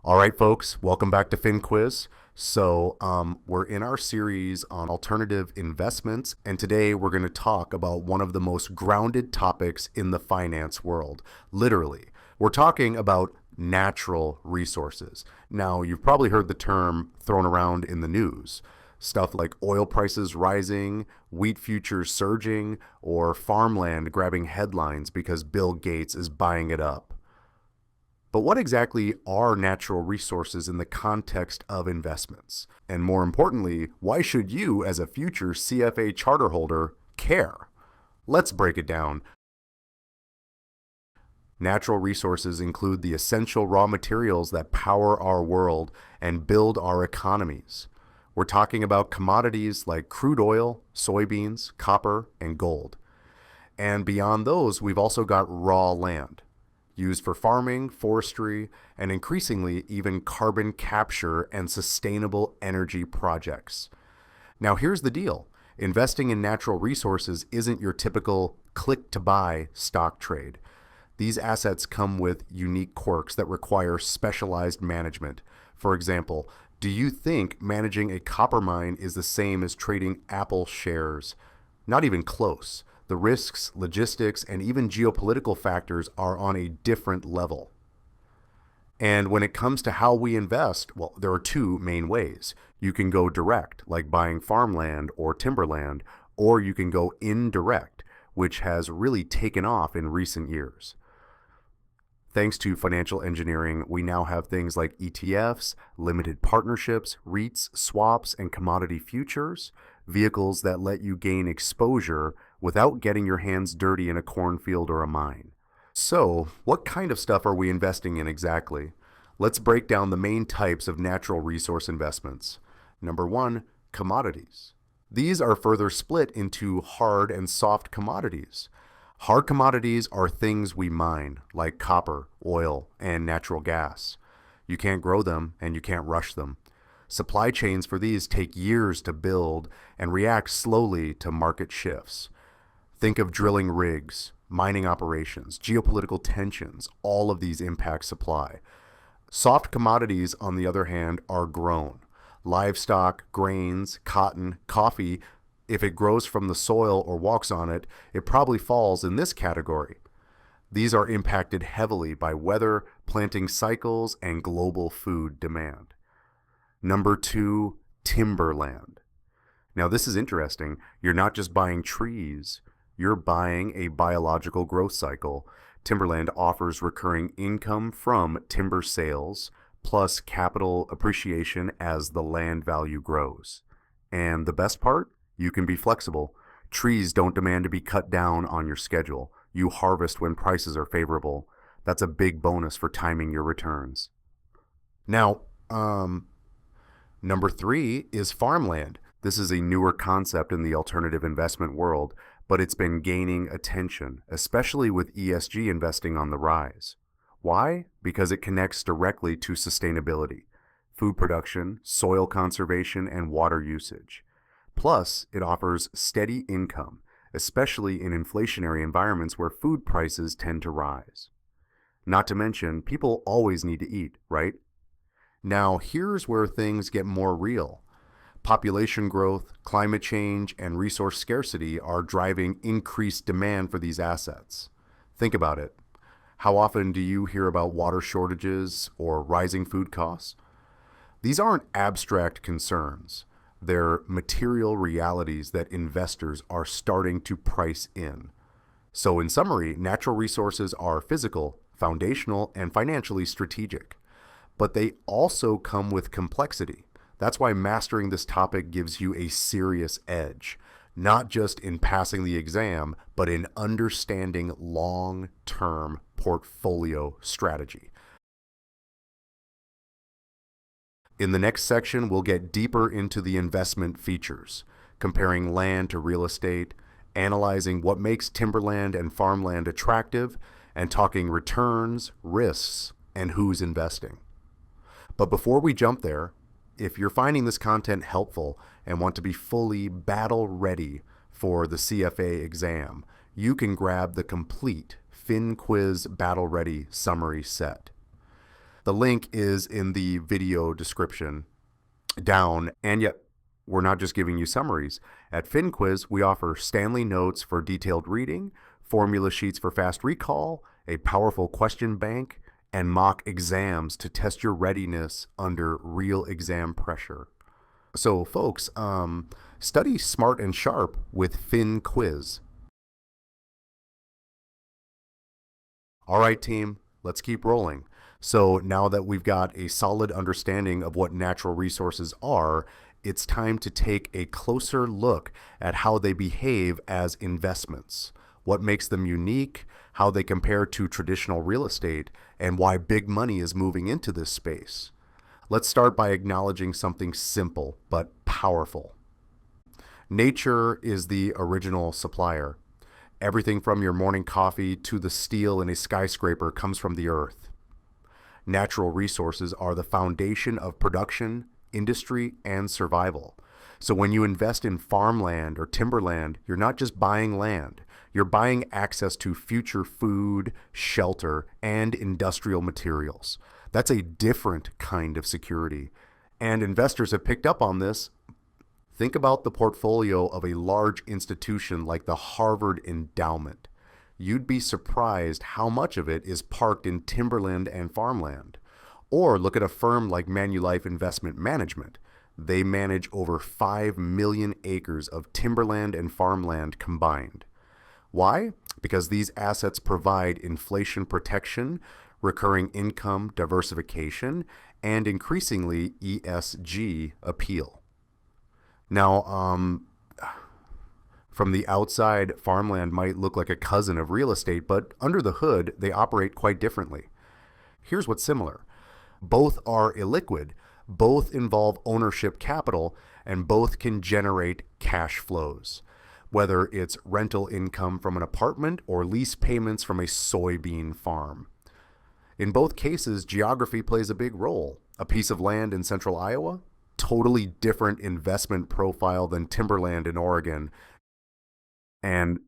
All right, folks, welcome back to FinQuiz. We're in our series on alternative investments, and today we're going to talk about one of the most grounded topics in the finance world. Literally, we're talking about natural resources. Now, you've probably heard the term thrown around in the news. Stuff like oil prices rising, wheat futures surging, or farmland grabbing headlines because Bill Gates is buying it up. But what exactly are natural resources in the context of investments? And more importantly, why should you, as a future CFA charter holder, care? Let's break it down. Natural resources include the essential raw materials that power our world and build our economies. We're talking about commodities like crude oil, soybeans, copper, and gold. And beyond those, we've also got raw land, used for farming, forestry, and increasingly even carbon capture and sustainable energy projects. Now, here's the deal. Investing in natural resources isn't your typical click-to-buy stock trade. These assets come with unique quirks that require specialized management. For example, do you think managing a copper mine is the same as trading Apple shares? Not even close. The risks, logistics, and even geopolitical factors are on a different level. And when it comes to how we invest, well, there are two main ways. You can go direct, like buying farmland or timberland, or you can go indirect, which has really taken off in recent years. Thanks to financial engineering, we now have things like ETFs, limited partnerships, REITs, swaps, and commodity futures, vehicles that let you gain exposure without getting your hands dirty in a cornfield or a mine. So, what kind of stuff are we investing in exactly? Let's break down the main types of natural resource investments. Number one, commodities. These are further split into hard and soft commodities. Hard commodities are things we mine, like copper, oil, and natural gas. You can't grow them and you can't rush them. Supply chains for these take years to build and react slowly to market shifts. Think of drilling rigs, mining operations, geopolitical tensions. All of these impact supply. Soft commodities, on the other hand, are grown. Livestock, grains, cotton, coffee. If it grows from the soil or walks on it, it probably falls in this category. These are impacted heavily by weather, planting cycles, and global food demand. Number two, timberland. Now, this is interesting. You're not just buying trees, you're buying a biological growth cycle. Timberland offers recurring income from timber sales, plus capital appreciation as the land value grows. And the best part? You can be flexible. Trees don't demand to be cut down on your schedule. You harvest when prices are favorable. That's a big bonus for timing your returns. Now, number three is farmland. This is a newer concept in the alternative investment world, but it's been gaining attention, especially with ESG investing on the rise. Why? Because it connects directly to sustainability, food production, soil conservation, and water usage. Plus, it offers steady income, especially in inflationary environments where food prices tend to rise. Not to mention, people always need to eat, right? Now, here's where things get more real. Population growth, climate change, and resource scarcity are driving increased demand for these assets. Think about it. How often do you hear about water shortages or rising food costs? These aren't abstract concerns. They're material realities that investors are starting to price in. So in summary, natural resources are physical, foundational, and financially strategic. But they also come with complexity. That's why mastering this topic gives you a serious edge, not just in passing the exam, but in understanding long-term portfolio strategy. In the next section, we'll get deeper into the investment features, comparing land to real estate, analyzing what makes timberland and farmland attractive, and talking returns, risks, and who's investing. But before we jump there, if you're finding this content helpful and want to be fully battle ready for the CFA exam, you can grab the complete FinQuiz Battle Ready summary set. The link is in the video description down. And yet, we're not just giving you summaries. At FinQuiz, we offer Stanley Notes for detailed reading, formula sheets for fast recall, a powerful question bank, and mock exams to test your readiness under real exam pressure. So, folks, study smart and sharp with FinQuiz. All right, team, let's keep rolling. So now that we've got a solid understanding of what natural resources are, it's time to take a closer look at how they behave as investments, what makes them unique, how they compare to traditional real estate, and why big money is moving into this space. Let's start by acknowledging something simple but powerful. Nature is the original supplier. Everything from your morning coffee to the steel in a skyscraper comes from the earth. Natural resources are the foundation of production, industry, and survival. So when you invest in farmland or timberland, you're not just buying land. You're buying access to future food, shelter, and industrial materials. That's a different kind of security. And investors have picked up on this. Think about the portfolio of a large institution like the Harvard Endowment. You'd be surprised how much of it is parked in timberland and farmland. Or look at a firm like Manulife Investment Management. They manage over 5 million acres of timberland and farmland combined. Why? Because these assets provide inflation protection, recurring income diversification, and increasingly ESG appeal. Now, from the outside, farmland might look like a cousin of real estate, but under the hood, they operate quite differently. Here's what's similar. Both are illiquid, both involve ownership capital, and both can generate cash flows, whether it's rental income from an apartment or lease payments from a soybean farm. In both cases, geography plays a big role. A piece of land in central Iowa, totally different investment profile than timberland in Oregon. And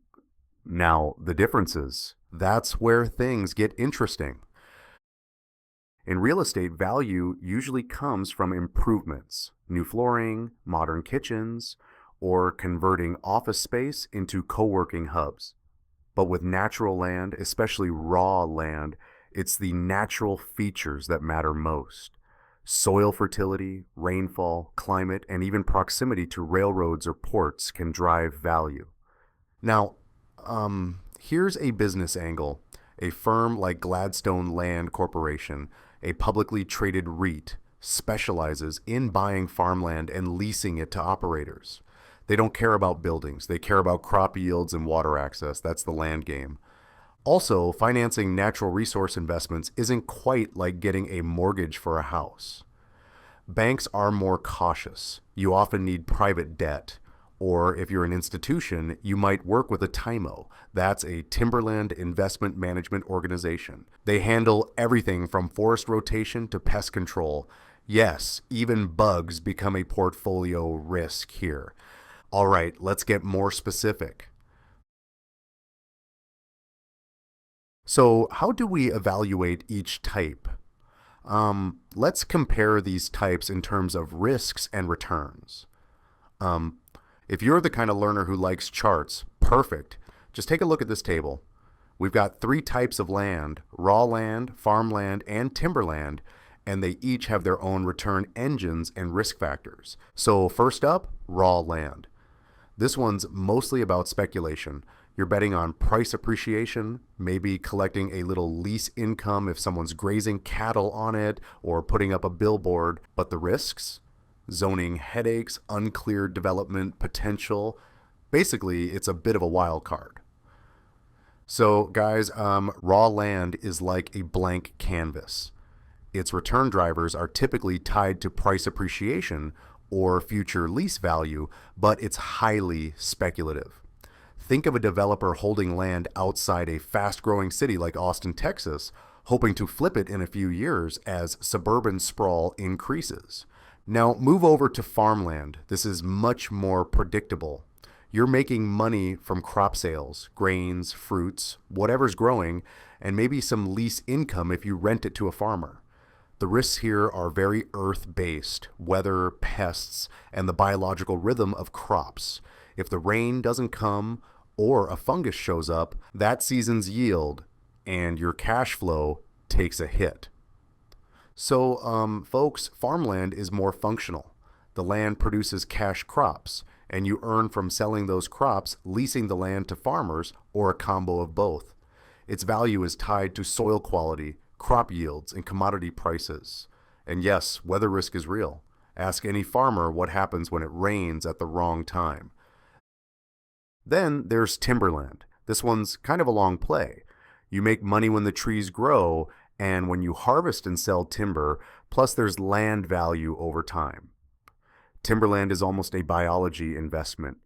now the differences. That's where things get interesting. In real estate, value usually comes from improvements, new flooring, modern kitchens, or converting office space into co-working hubs. But with natural land, especially raw land, it's the natural features that matter most. Soil fertility, rainfall, climate, and even proximity to railroads or ports can drive value. Now, here's a business angle. A firm like Gladstone Land Corporation, a publicly traded REIT, specializes in buying farmland and leasing it to operators. They don't care about buildings. They care about crop yields and water access. That's the land game. Also, financing natural resource investments isn't quite like getting a mortgage for a house. Banks are more cautious. You often need private debt. Or if you're an institution, you might work with a TIMO. That's a Timberland Investment Management Organization. They handle everything from forest rotation to pest control. Yes, even bugs become a portfolio risk here. All right, let's get more specific. So how do we evaluate each type? Let's compare these types in terms of risks and returns. If you're the kind of learner who likes charts, perfect. Just take a look at this table. We've got 3 types of land: raw land, farmland, and timberland, and they each have their own return engines and risk factors. So first up, raw land. This one's mostly about speculation. You're betting on price appreciation, maybe collecting a little lease income if someone's grazing cattle on it or putting up a billboard. But the risks? Zoning headaches, unclear development potential. Basically, it's a bit of a wild card. So guys, raw land is like a blank canvas. Its return drivers are typically tied to price appreciation or future lease value, but it's highly speculative. Think of a developer holding land outside a fast-growing city like Austin, Texas, hoping to flip it in a few years as suburban sprawl increases. Now move over to farmland. This is much more predictable. You're making money from crop sales, grains, fruits, whatever's growing, and maybe some lease income if you rent it to a farmer. The risks here are very earth-based: weather, pests, and the biological rhythm of crops. If the rain doesn't come or a fungus shows up, that season's yield and your cash flow takes a hit. So, folks, farmland is more functional. The land produces cash crops, and you earn from selling those crops, leasing the land to farmers, or a combo of both. Its value is tied to soil quality, crop yields, and commodity prices. And yes, weather risk is real. Ask any farmer what happens when it rains at the wrong time. Then there's timberland. This one's kind of a long play. You make money when the trees grow and when you harvest and sell timber, plus there's land value over time. Timberland is almost a biology investment.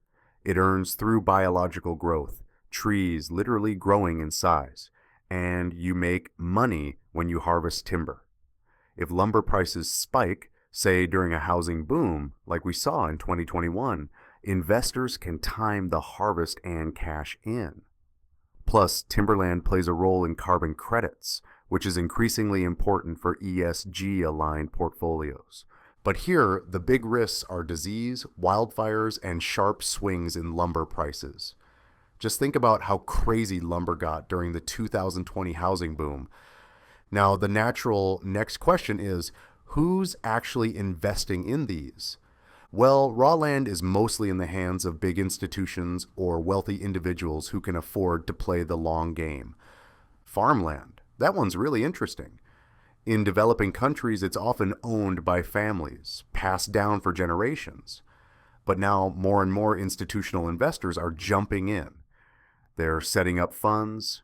It earns through biological growth, trees literally growing in size, and you make money when you harvest timber. If lumber prices spike, say during a housing boom like we saw in 2021, investors can time the harvest and cash in. Plus, timberland plays a role in carbon credits, which is increasingly important for ESG-aligned portfolios. But here, the big risks are disease, wildfires, and sharp swings in lumber prices. Just think about how crazy lumber got during the 2020 housing boom. Now, the natural next question is, who's actually investing in these? Well, raw land is mostly in the hands of big institutions or wealthy individuals who can afford to play the long game. Farmland, that one's really interesting. In developing countries, it's often owned by families, passed down for generations. But now more and more institutional investors are jumping in. They're setting up funds,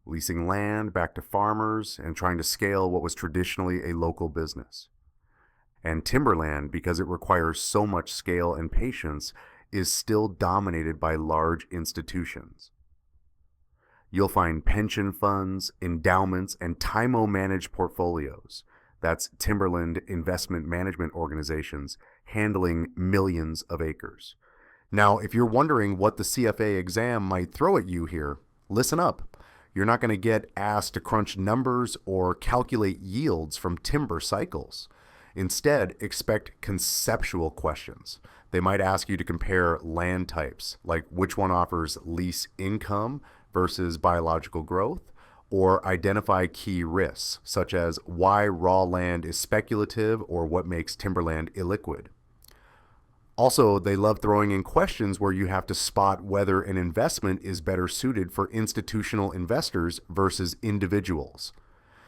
leasing land back to farmers, and trying to scale what was traditionally a local business. And timberland, because it requires so much scale and patience, is still dominated by large institutions. You'll find pension funds, endowments, and TIMO-managed portfolios. That's Timberland Investment Management Organizations handling millions of acres. Now, if you're wondering what the CFA exam might throw at you here, listen up. You're not going to get asked to crunch numbers or calculate yields from timber cycles. Instead, expect conceptual questions. They might ask you to compare land types, like which one offers lease income versus biological growth, or identify key risks, such as why raw land is speculative or what makes timberland illiquid. Also, they love throwing in questions where you have to spot whether an investment is better suited for institutional investors versus individuals.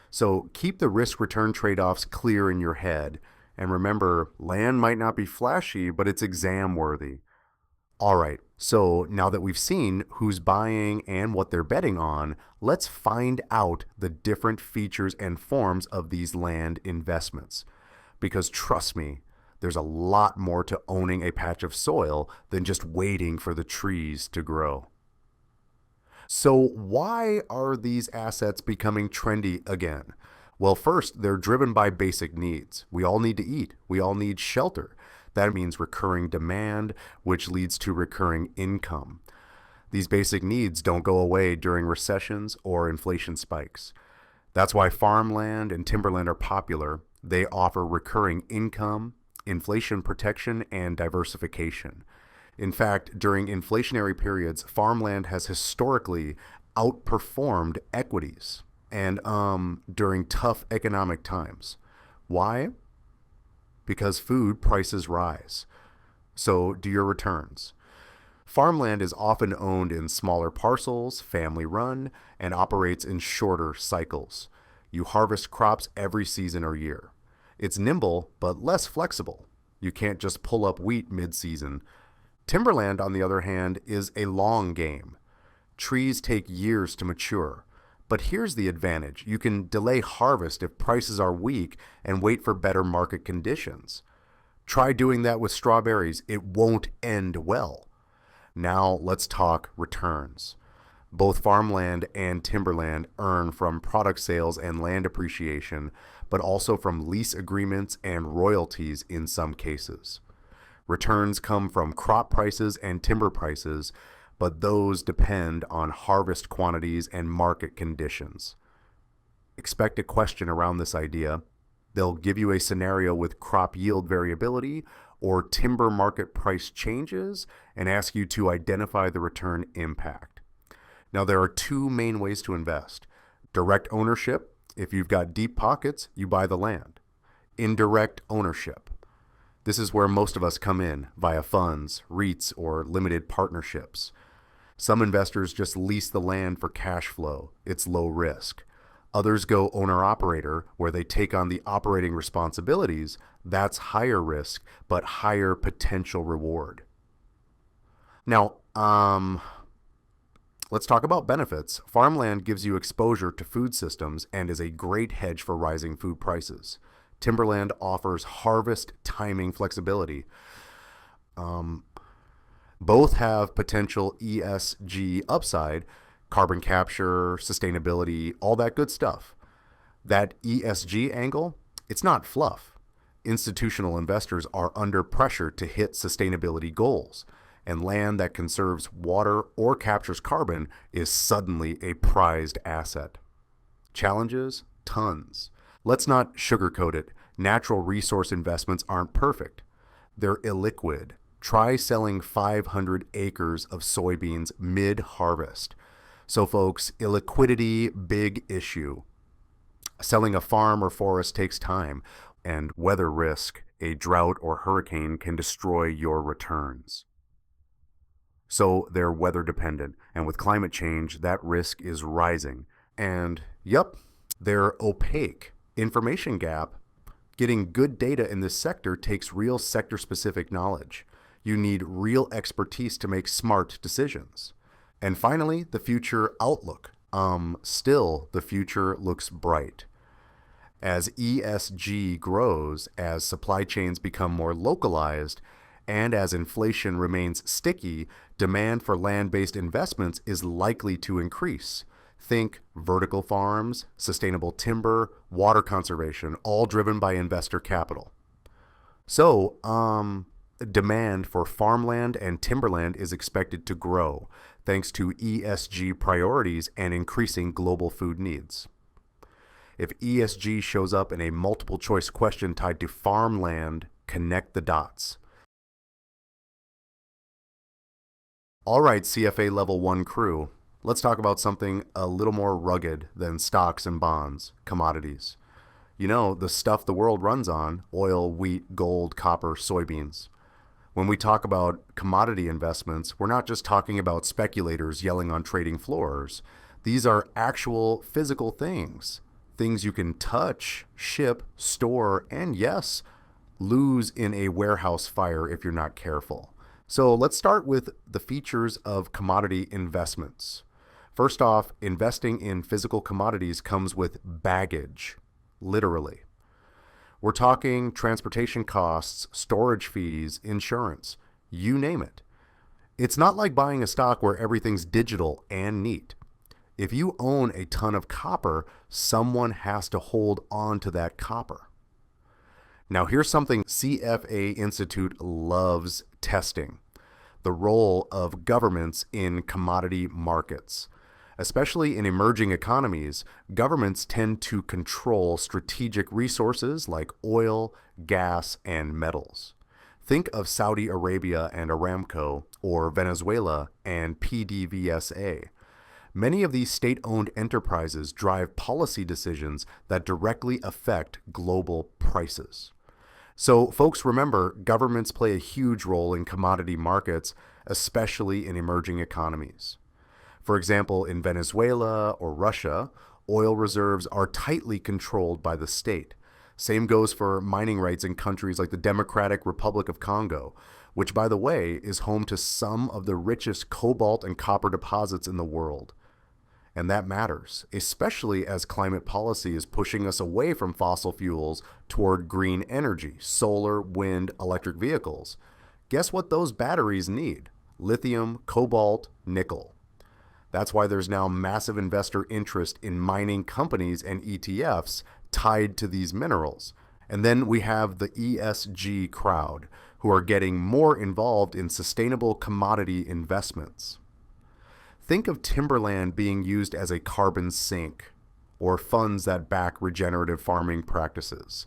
So keep the risk-return trade-offs clear in your head, and remember, land might not be flashy, but it's exam-worthy. All right, so now that we've seen who's buying and what they're betting on, let's find out the different features and forms of these land investments. Because trust me, there's a lot more to owning a patch of soil than just waiting for the trees to grow. So why are these assets becoming trendy again? Well, first, they're driven by basic needs. We all need to eat. We all need shelter. That means recurring demand, which leads to recurring income. These basic needs don't go away during recessions or inflation spikes. That's why farmland and timberland are popular. They offer recurring income, inflation protection, and diversification. In fact, during inflationary periods, farmland has historically outperformed equities and during tough economic times. Why? Because food prices rise. So do your returns. Farmland is often owned in smaller parcels, family-run, and operates in shorter cycles. You harvest crops every season or year. It's nimble, but less flexible. You can't just pull up wheat mid-season. Timberland, on the other hand, is a long game. Trees take years to mature. But here's the advantage. You can delay harvest if prices are weak and wait for better market conditions. Try doing that with strawberries. It won't end well. Now let's talk returns. Both farmland and timberland earn from product sales and land appreciation, but also from lease agreements and royalties in some cases. Returns come from crop prices and timber prices, but those depend on harvest quantities and market conditions. Expect a question around this idea. They'll give you a scenario with crop yield variability or timber market price changes and ask you to identify the return impact. Now, there are two main ways to invest. Direct ownership. If you've got deep pockets, you buy the land. Indirect ownership. This is where most of us come in via funds, REITs, or limited partnerships. Some investors just lease the land for cash flow. It's low risk. Others go owner-operator, where they take on the operating responsibilities. That's higher risk, but higher potential reward. Now, let's talk about benefits. Farmland gives you exposure to food systems and is a great hedge for rising food prices. Timberland offers harvest timing flexibility. Both have potential ESG upside, carbon capture, sustainability, all that good stuff. That ESG angle, it's not fluff. Institutional investors are under pressure to hit sustainability goals, and land that conserves water or captures carbon is suddenly a prized asset. Challenges? Tons. Let's not sugarcoat it. Natural resource investments aren't perfect. They're illiquid. Try selling 500 acres of soybeans mid-harvest. So folks, illiquidity, big issue. Selling a farm or forest takes time, and weather risk, a drought or hurricane can destroy your returns. So they're weather dependent, and with climate change, that risk is rising. And yep, they're opaque. Information gap. Getting good data in this sector takes real sector-specific knowledge. You need real expertise to make smart decisions. And finally, the future outlook. Still, the future looks bright. As ESG grows, as supply chains become more localized, and as inflation remains sticky, demand for land-based investments is likely to increase. Think vertical farms, sustainable timber, water conservation, all driven by investor capital. So, demand for farmland and timberland is expected to grow, thanks to ESG priorities and increasing global food needs. If ESG shows up in a multiple choice question tied to farmland, connect the dots. All right, CFA Level 1 crew, let's talk about something a little more rugged than stocks and bonds, commodities. You know, the stuff the world runs on: oil, wheat, gold, copper, soybeans. When we talk about commodity investments, we're not just talking about speculators yelling on trading floors. These are actual physical things. Things you can touch, ship, store, and yes, lose in a warehouse fire if you're not careful. So let's start with the features of commodity investments. First off, investing in physical commodities comes with baggage, literally. We're talking transportation costs, storage fees, insurance, you name it. It's not like buying a stock where everything's digital and neat. If you own a ton of copper, someone has to hold on to that copper. Now here's something CFA Institute loves testing: the role of governments in commodity markets. Especially in emerging economies, governments tend to control strategic resources like oil, gas, and metals. Think of Saudi Arabia and Aramco, or Venezuela and PDVSA. Many of these state-owned enterprises drive policy decisions that directly affect global prices. So folks, remember, governments play a huge role in commodity markets, especially in emerging economies. For example, in Venezuela or Russia, oil reserves are tightly controlled by the state. Same goes for mining rights in countries like the Democratic Republic of Congo, which, by the way, is home to some of the richest cobalt and copper deposits in the world. And that matters, especially as climate policy is pushing us away from fossil fuels toward green energy, solar, wind, electric vehicles. Guess what those batteries need? Lithium, cobalt, nickel. That's why there's now massive investor interest in mining companies and ETFs tied to these minerals. And then we have the ESG crowd, who are getting more involved in sustainable commodity investments. Think of Timberland being used as a carbon sink, or funds that back regenerative farming practices.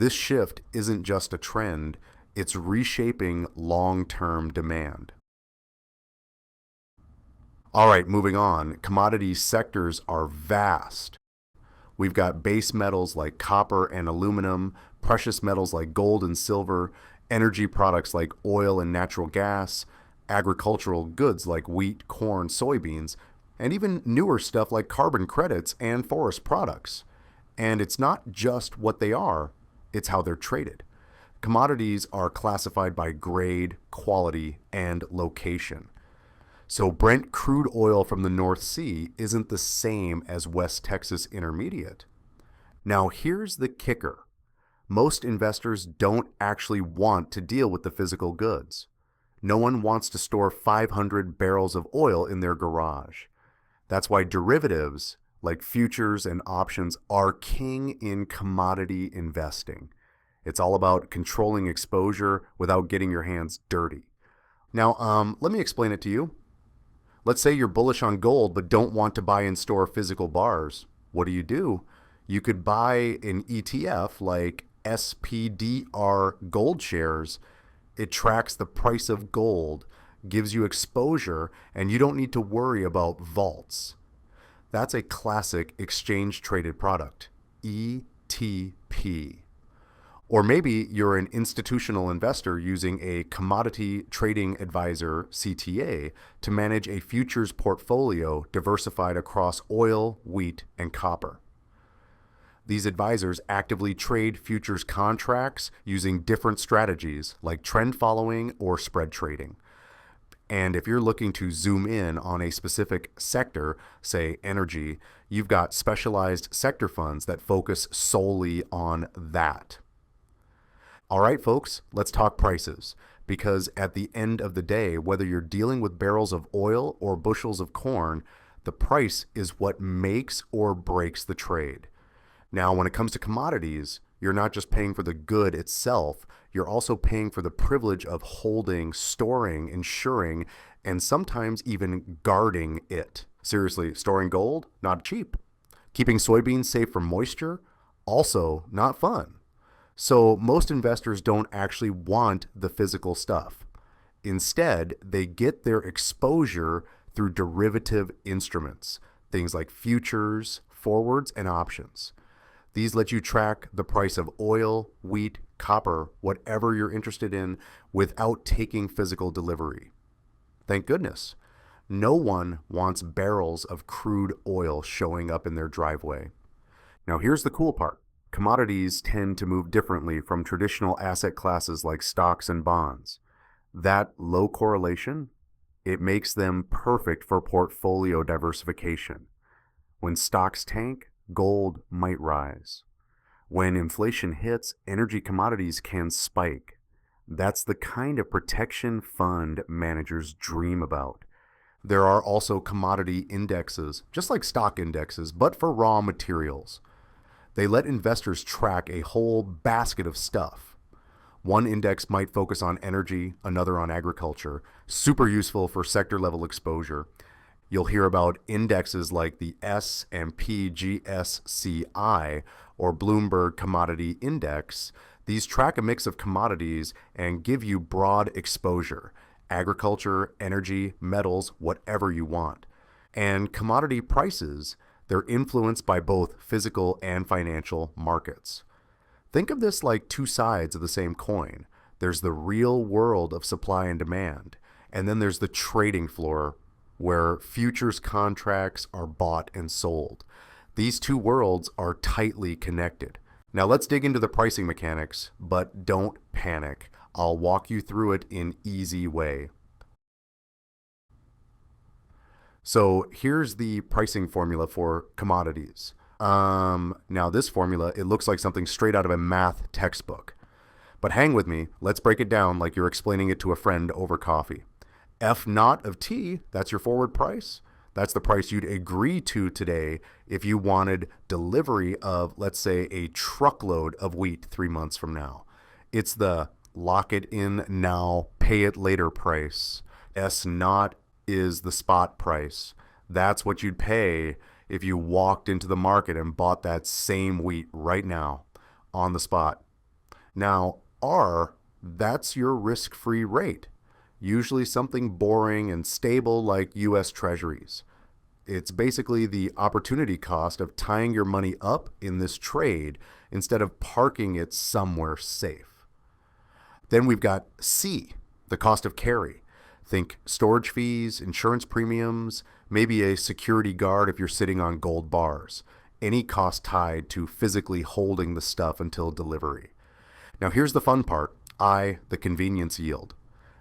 This shift isn't just a trend, it's reshaping long-term demand. All right, moving on. Commodity sectors are vast. We've got base metals like copper and aluminum, precious metals like gold and silver, energy products like oil and natural gas, agricultural goods like wheat, corn, soybeans, and even newer stuff like carbon credits and forest products. And it's not just what they are, it's how they're traded. Commodities are classified by grade, quality, and location. So Brent crude oil from the North Sea isn't the same as West Texas Intermediate. Now here's the kicker. Most investors don't actually want to deal with the physical goods. No one wants to store 500 barrels of oil in their garage. That's why derivatives, like futures and options, are king in commodity investing. It's all about controlling exposure without getting your hands dirty. Now, let me explain it to you. Let's say you're bullish on gold but don't want to buy and store physical bars. What do? You could buy an ETF like SPDR gold shares. It tracks the price of gold, gives you exposure, and you don't need to worry about vaults. That's a classic exchange traded product, ETP. Or maybe you're an institutional investor using a commodity trading advisor, CTA, to manage a futures portfolio diversified across oil, wheat, and copper. These advisors actively trade futures contracts using different strategies like trend following or spread trading. And if you're looking to zoom in on a specific sector, say energy, you've got specialized sector funds that focus solely on that. All right, folks, let's talk prices, because at the end of the day, whether you're dealing with barrels of oil or bushels of corn, the price is what makes or breaks the trade. Now, when it comes to commodities, you're not just paying for the good itself, you're also paying for the privilege of holding, storing, insuring, and sometimes even guarding it. Seriously, storing gold? Not cheap. Keeping soybeans safe from moisture? Also not fun. So most investors don't actually want the physical stuff. Instead, they get their exposure through derivative instruments, things like futures, forwards, and options. These let you track the price of oil, wheat, copper, whatever you're interested in, without taking physical delivery. Thank goodness. No one wants barrels of crude oil showing up in their driveway. Now here's the cool part. Commodities tend to move differently from traditional asset classes like stocks and bonds. That low correlation, it makes them perfect for portfolio diversification. When stocks tank, gold might rise. When inflation hits, energy commodities can spike. That's the kind of protection fund managers dream about. There are also commodity indexes, just like stock indexes, but for raw materials. They let investors track a whole basket of stuff. One index might focus on energy, another on agriculture. Super useful for sector level exposure. You'll hear about indexes like the S&P GSCI or Bloomberg Commodity Index. These track a mix of commodities and give you broad exposure. Agriculture, energy, metals, whatever you want. And commodity prices, they're influenced by both physical and financial markets. Think of this like two sides of the same coin. There's the real world of supply and demand, and then there's the trading floor where futures contracts are bought and sold. These two worlds are tightly connected. Now let's dig into the pricing mechanics, but don't panic. I'll walk you through it in easy way. So here's the pricing formula for commodities. Now this formula, it looks like something straight out of a math textbook. But hang with me, let's break it down like you're explaining it to a friend over coffee. F naught of T, that's your forward price. That's the price you'd agree to today if you wanted delivery of, let's say, a truckload of wheat 3 months from now. It's the lock it in now, pay it later price. S naught is the spot price. That's what you'd pay if you walked into the market and bought that same wheat right now on the spot. Now, R, that's your risk-free rate, usually something boring and stable like US Treasuries. It's basically the opportunity cost of tying your money up in this trade instead of parking it somewhere safe. Then we've got C, the cost of carry. Think storage fees, insurance premiums, maybe a security guard if you're sitting on gold bars. Any cost tied to physically holding the stuff until delivery. Now here's the fun part, I, the convenience yield.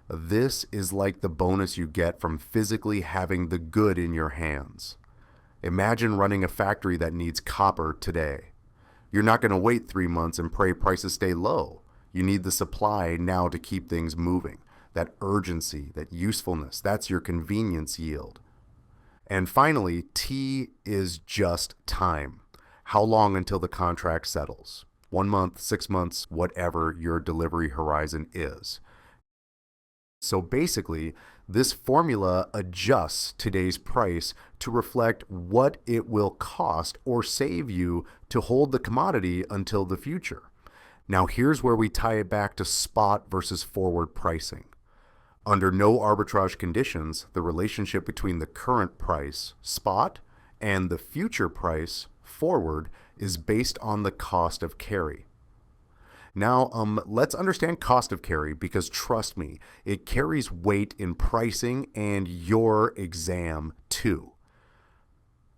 This is like the bonus you get from physically having the good in your hands. Imagine running a factory that needs copper today. You're not going to wait 3 months and pray prices stay low. You need the supply now to keep things moving. That urgency, that usefulness, that's your convenience yield. And finally, T is just time. How long until the contract settles? 1 month, 6 months, whatever your delivery horizon is. So basically, this formula adjusts today's price to reflect what it will cost or save you to hold the commodity until the future. Now here's where we tie it back to spot versus forward pricing. Under no arbitrage conditions, the relationship between the current price, spot, and the future price, forward, is based on the cost of carry. Now, let's understand cost of carry because trust me, it carries weight in pricing and your exam too.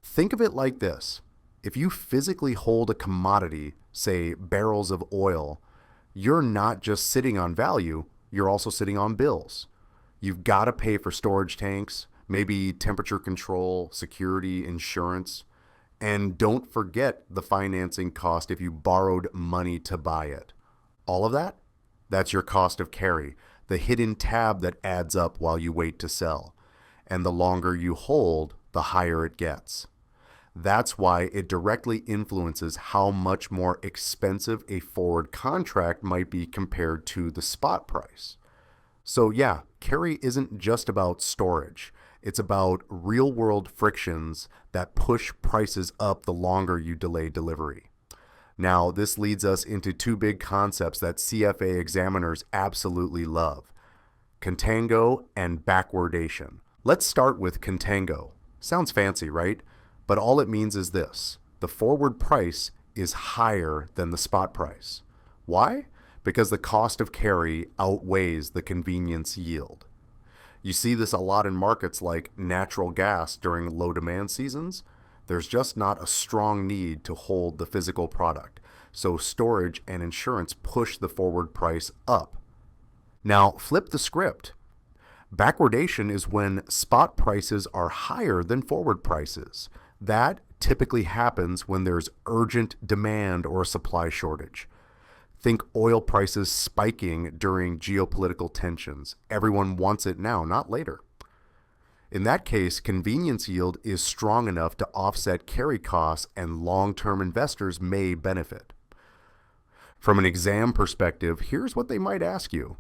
Think of it like this. If you physically hold a commodity, say barrels of oil, you're not just sitting on value, you're also sitting on bills. You've got to pay for storage tanks, maybe temperature control, security, insurance, and don't forget the financing cost if you borrowed money to buy it. All of that? That's your cost of carry, the hidden tab that adds up while you wait to sell. And the longer you hold, the higher it gets. That's why it directly influences how much more expensive a forward contract might be compared to the spot price. So yeah, carry isn't just about storage. It's about real-world frictions that push prices up the longer you delay delivery. Now, this leads us into two big concepts that CFA examiners absolutely love: contango and backwardation. Let's start with contango. Sounds fancy, right? But all it means is this: the forward price is higher than the spot price. Why? Because the cost of carry outweighs the convenience yield. You see this a lot in markets like natural gas during low demand seasons. There's just not a strong need to hold the physical product, so storage and insurance push the forward price up. Now flip the script. Backwardation is when spot prices are higher than forward prices. That typically happens when there's urgent demand or a supply shortage. Think oil prices spiking during geopolitical tensions. Everyone wants it now, not later. In that case, convenience yield is strong enough to offset carry costs and long-term investors may benefit. From an exam perspective, here's what they might ask you.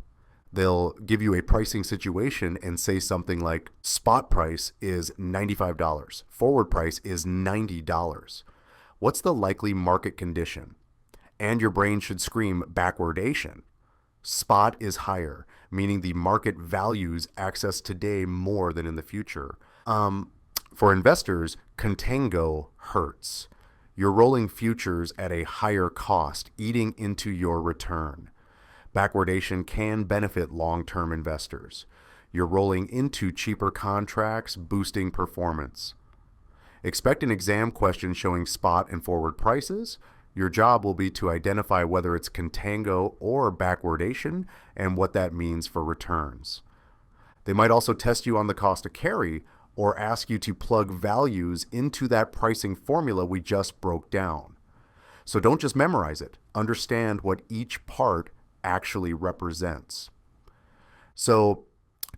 They'll give you a pricing situation and say something like, spot price is $95, forward price is $90. What's the likely market condition? And your brain should scream backwardation. Spot is higher, meaning the market values access today more than in the future. For investors, contango hurts. You're rolling futures at a higher cost, eating into your return. Backwardation can benefit long-term investors. You're rolling into cheaper contracts, boosting performance. Expect an exam question showing spot and forward prices. Your job will be to identify whether it's contango or backwardation and what that means for returns. They might also test you on the cost of carry or ask you to plug values into that pricing formula we just broke down. So don't just memorize it. Understand what each part actually represents. So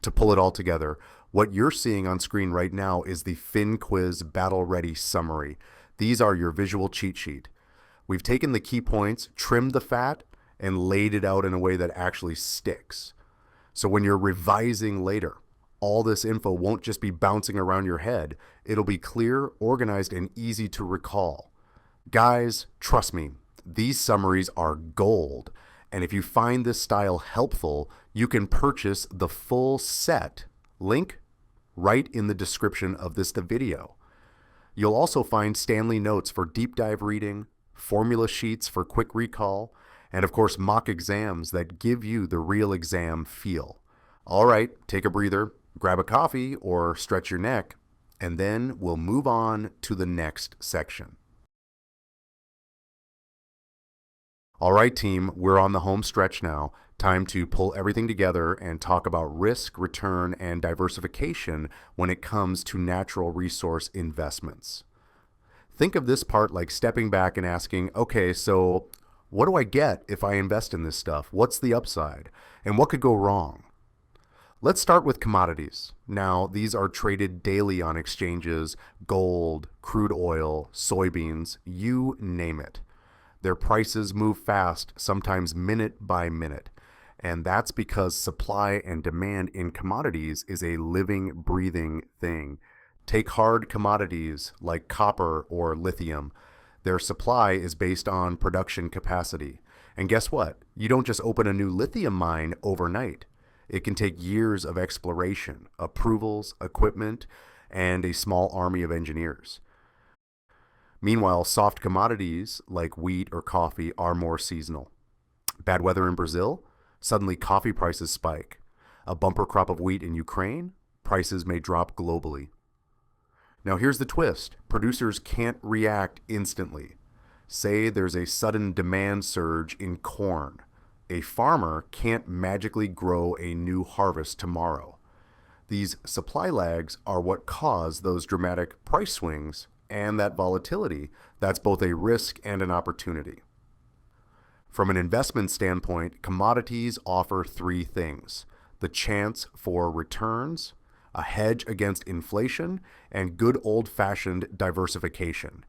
to pull it all together, what you're seeing on screen right now is the FinQuiz Battle Ready Summary. These are your visual cheat sheet. We've taken the key points, trimmed the fat, and laid it out in a way that actually sticks. So when you're revising later, all this info won't just be bouncing around your head. It'll be clear, organized, and easy to recall. Guys, trust me, these summaries are gold, And if you find this style helpful, you can purchase the full set, link right in the description of this video. You'll also find Stanley Notes for deep dive reading, formula sheets for quick recall, and of course mock exams that give you the real exam feel. All right, take a breather, grab a coffee or stretch your neck, and then we'll move on to the next section. All right, team, we're on the home stretch now. Time to pull everything together and talk about risk, return, and diversification when it comes to natural resource investments. Think of this part like stepping back and asking, okay, so what do I get if I invest in this stuff? What's the upside? And what could go wrong? Let's start with commodities. Now, these are traded daily on exchanges: gold, crude oil, soybeans, you name it. Their prices move fast, sometimes minute by minute. And that's because supply and demand in commodities is a living, breathing thing. Take hard commodities like copper or lithium. Their supply is based on production capacity. And guess what? You don't just open a new lithium mine overnight. It can take years of exploration, approvals, equipment, and a small army of engineers. Meanwhile, soft commodities like wheat or coffee are more seasonal. Bad weather in Brazil, suddenly coffee prices spike. A bumper crop of wheat in Ukraine, prices may drop globally. Now here's the twist. Producers can't react instantly. Say there's a sudden demand surge in corn. A farmer can't magically grow a new harvest tomorrow. These supply lags are what cause those dramatic price swings and that volatility. That's both a risk and an opportunity. From an investment standpoint, commodities offer three things: the chance for returns, a hedge against inflation, and good old-fashioned diversification.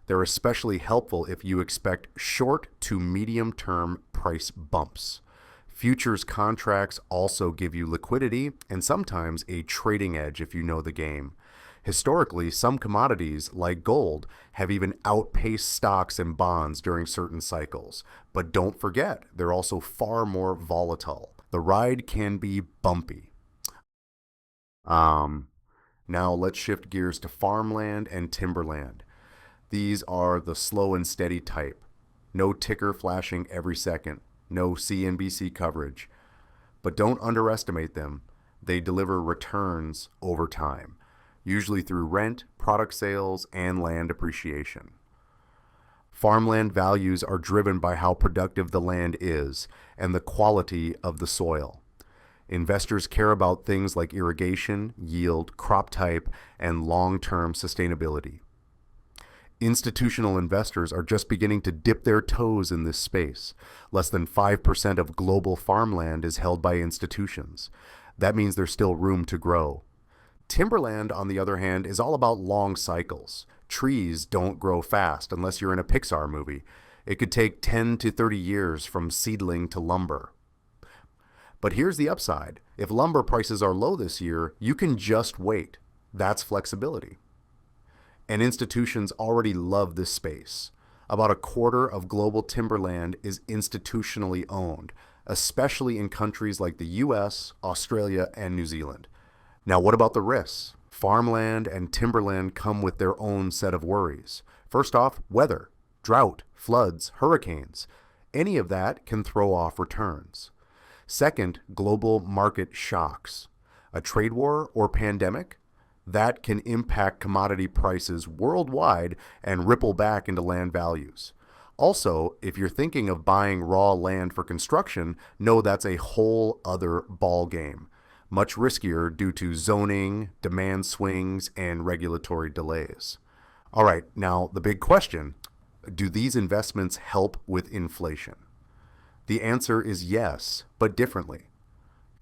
They're especially helpful if you expect short to medium-term price bumps. Futures contracts also give you liquidity and sometimes a trading edge if you know the game. Historically, some commodities, like gold, have even outpaced stocks and bonds during certain cycles. But don't forget, they're also far more volatile. The ride can be bumpy. Now let's shift gears to farmland and timberland. These are the slow and steady type. No ticker flashing every second. No CNBC coverage. But don't underestimate them. They deliver returns over time, usually through rent, product sales, and land appreciation. Farmland values are driven by how productive the land is and the quality of the soil. Investors care about things like irrigation, yield, crop type, and long-term sustainability. Institutional investors are just beginning to dip their toes in this space. Less than 5% of global farmland is held by institutions. That means there's still room to grow. Timberland, on the other hand, is all about long cycles. Trees don't grow fast unless you're in a Pixar movie. It could take 10 to 30 years from seedling to lumber. But here's the upside. If lumber prices are low this year, you can just wait. That's flexibility. And institutions already love this space. About a quarter of global timberland is institutionally owned, especially in countries like the US, Australia, and New Zealand. Now, what about the risks? Farmland and timberland come with their own set of worries. First off, weather, drought, floods, hurricanes. Any of that can throw off returns. Second, global market shocks. A trade war or pandemic? That can impact commodity prices worldwide and ripple back into land values. Also, if you're thinking of buying raw land for construction, know that's a whole other ball game. Much riskier due to zoning, demand swings, and regulatory delays. All right, now the big question: do these investments help with inflation? The answer is yes, but differently.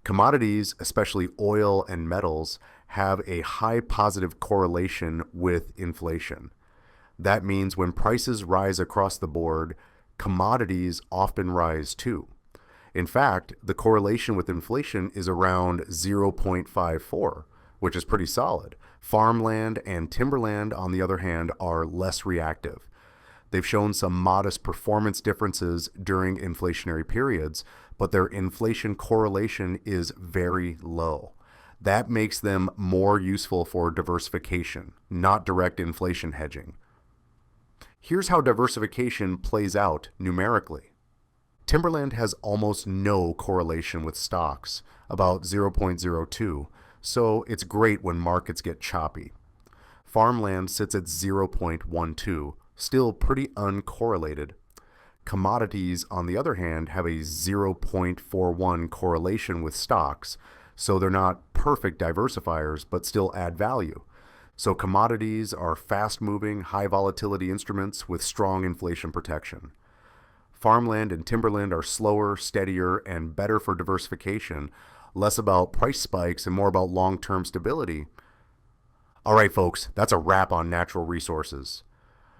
Commodities, especially oil and metals, have a high positive correlation with inflation. That means when prices rise across the board, commodities often rise too. In fact, the correlation with inflation is around 0.54, which is pretty solid. Farmland and timberland, on the other hand, are less reactive. They've shown some modest performance differences during inflationary periods, but their inflation correlation is very low. That makes them more useful for diversification, not direct inflation hedging. Here's how diversification plays out numerically. Timberland has almost no correlation with stocks, about 0.02, so it's great when markets get choppy. Farmland sits at 0.12, still pretty uncorrelated. Commodities, on the other hand, have a 0.41 correlation with stocks, so they're not perfect diversifiers, but still add value. So commodities are fast-moving, high-volatility instruments with strong inflation protection. Farmland and Timberland are slower, steadier, and better for diversification, less about price spikes and more about long-term stability. All right, folks, that's a wrap on natural resources.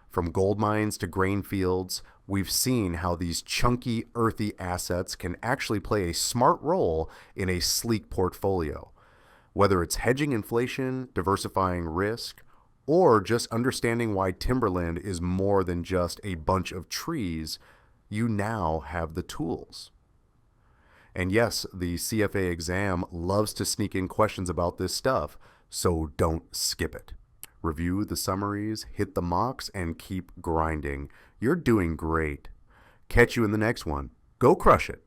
From gold mines to grain fields, we've seen how these chunky, earthy assets can actually play a smart role in a sleek portfolio. Whether it's hedging inflation, diversifying risk, or just understanding why timberland is more than just a bunch of trees, you now have the tools. And yes, the CFA exam loves to sneak in questions about this stuff, so don't skip it. Review the summaries, hit the mocks, and keep grinding. You're doing great. Catch you in the next one. Go crush it.